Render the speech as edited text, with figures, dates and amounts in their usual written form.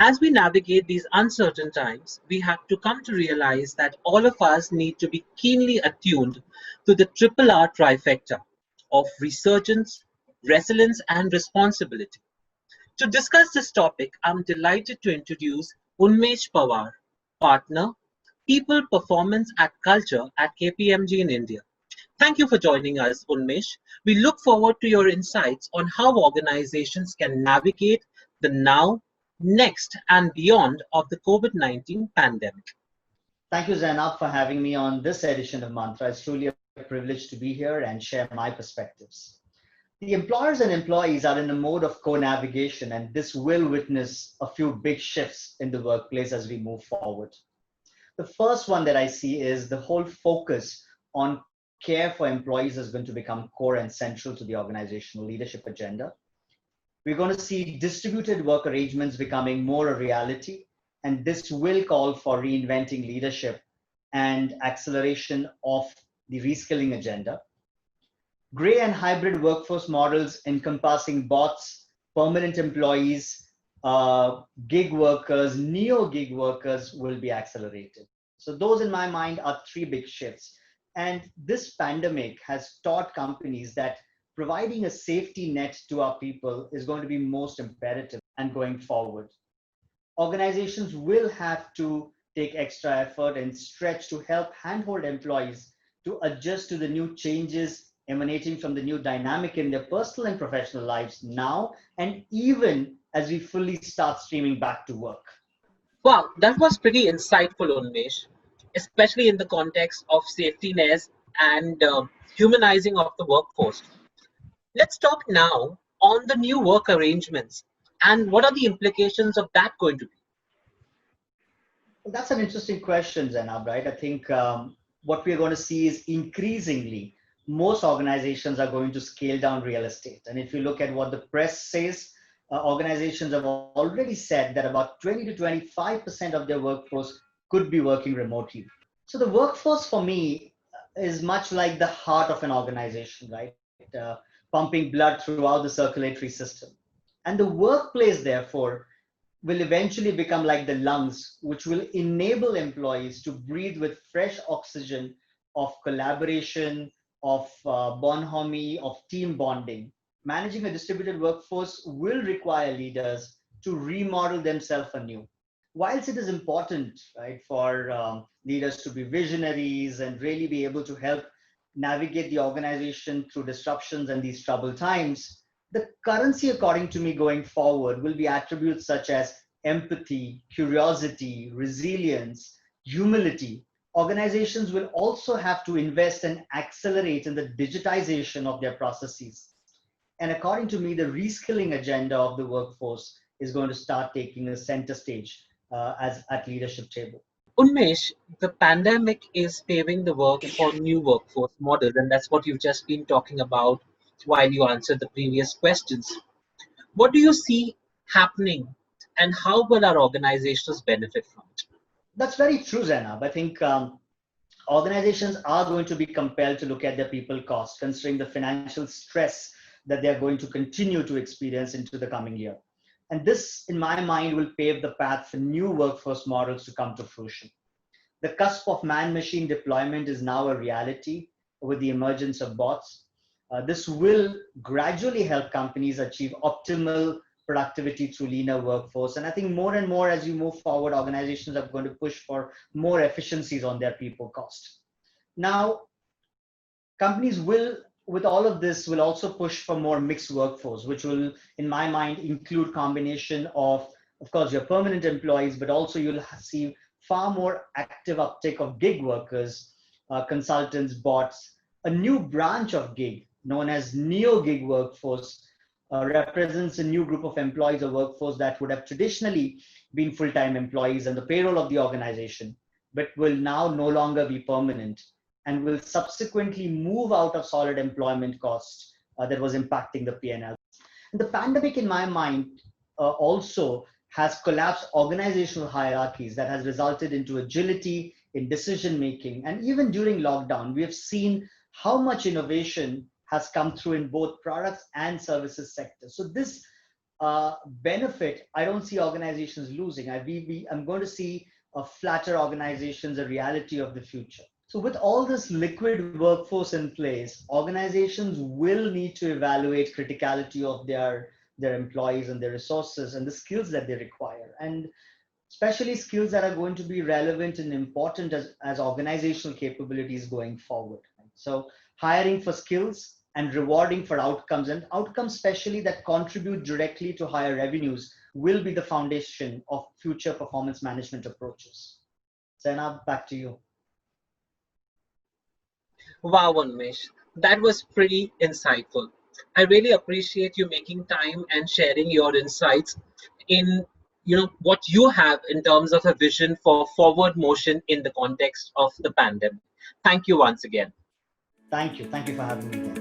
As we navigate these uncertain times, we have to come to realize that all of us need to be keenly attuned to the triple R trifecta of resurgence, resilience, and responsibility. To discuss this topic, I'm delighted to introduce Unmesh Pawar, partner, People Performance at Culture at KPMG in India. Thank you for joining us, Unmesh. We look forward to your insights on how organizations can navigate the now, next, and beyond of the COVID-19 pandemic. Thank you, Zainab, for having me on this edition of Mantra. It's truly a privilege to be here and share my perspectives. The employers and employees are in a mode of co-navigation, and this will witness a few big shifts in the workplace as we move forward. The first one that I see is the whole focus on care for employees is going to become core and central to the organizational leadership agenda. We're going to see distributed work arrangements becoming more a reality, and this will call for reinventing leadership and acceleration of the reskilling agenda. Gray and hybrid workforce models encompassing bots, permanent employees, gig workers, neo-gig workers will be accelerated. So those in my mind are three big shifts. And this pandemic has taught companies that providing a safety net to our people is going to be most imperative and going forward. Organizations will have to take extra effort and stretch to help handhold employees to adjust to the new changes emanating from the new dynamic in their personal and professional lives now, and even as we fully start streaming back to work. Wow, that was pretty insightful, Unmesh, especially in the context of safety nets and humanizing of the workforce. Let's talk now on the new work arrangements and what are the implications of that going to be? Well, that's an interesting question, Zainab, right? I think what we're going to see is increasingly most organizations are going to scale down real estate. And if you look at what the press says, organizations have already said that about 20 to 25% of their workforce could be working remotely. So the workforce for me is much like the heart of an organization, right? Pumping blood throughout the circulatory system. And the workplace, therefore, will eventually become like the lungs, which will enable employees to breathe with fresh oxygen of collaboration, of bonhomie, of team bonding. Managing a distributed workforce will require leaders to remodel themselves anew. Whilst it is important, right, for leaders to be visionaries and really be able to help navigate the organization through disruptions and these troubled times, the currency, according to me, going forward will be attributes such as empathy, curiosity, resilience, humility. Organizations will also have to invest and accelerate in the digitization of their processes. And according to me, the reskilling agenda of the workforce is going to start taking a center stage as at leadership table. Unmesh, the pandemic is paving the work for new workforce models, and that's what you've just been talking about while you answered the previous questions. What do you see happening, and how will our organizations benefit from it? That's very true, Zainab. I think organizations are going to be compelled to look at their people cost, considering the financial stress that they're going to continue to experience into the coming year. And this, in my mind, will pave the path for new workforce models to come to fruition. The cusp of man-machine deployment is now a reality with the emergence of bots. This will gradually help companies achieve optimal productivity through leaner workforce. And I think more and more as you move forward, organizations are going to push for more efficiencies on their people cost. Now, companies will, with all of this, will also push for more mixed workforce, which will, in my mind, include combination of course, your permanent employees, but also you'll see far more active uptake of gig workers, consultants, bots, a new branch of gig known as neo-gig workforce represents a new group of employees or workforce that would have traditionally been full-time employees on the payroll of the organization, but will now no longer be permanent and will subsequently move out of solid employment costs that was impacting the P&L. And the pandemic, in my mind, also has collapsed organizational hierarchies that has resulted into agility in decision-making. And even during lockdown, we have seen how much innovation has come through in both products and services sectors. So this benefit, I don't see organizations losing. I'm going to see a flatter organizations, a reality of the future. So with all this liquid workforce in place, organizations will need to evaluate criticality of their employees and their resources and the skills that they require. And especially skills that are going to be relevant and important as organizational capabilities going forward. So hiring for skills and rewarding for outcomes, and outcomes especially that contribute directly to higher revenues, will be the foundation of future performance management approaches. Zainab, back to you. Wow, Unmesh, that was pretty insightful. I really appreciate you making time and sharing your insights in what you have in terms of a vision for forward motion in the context of the pandemic. Thank you once again. Thank you. Thank you for having me again.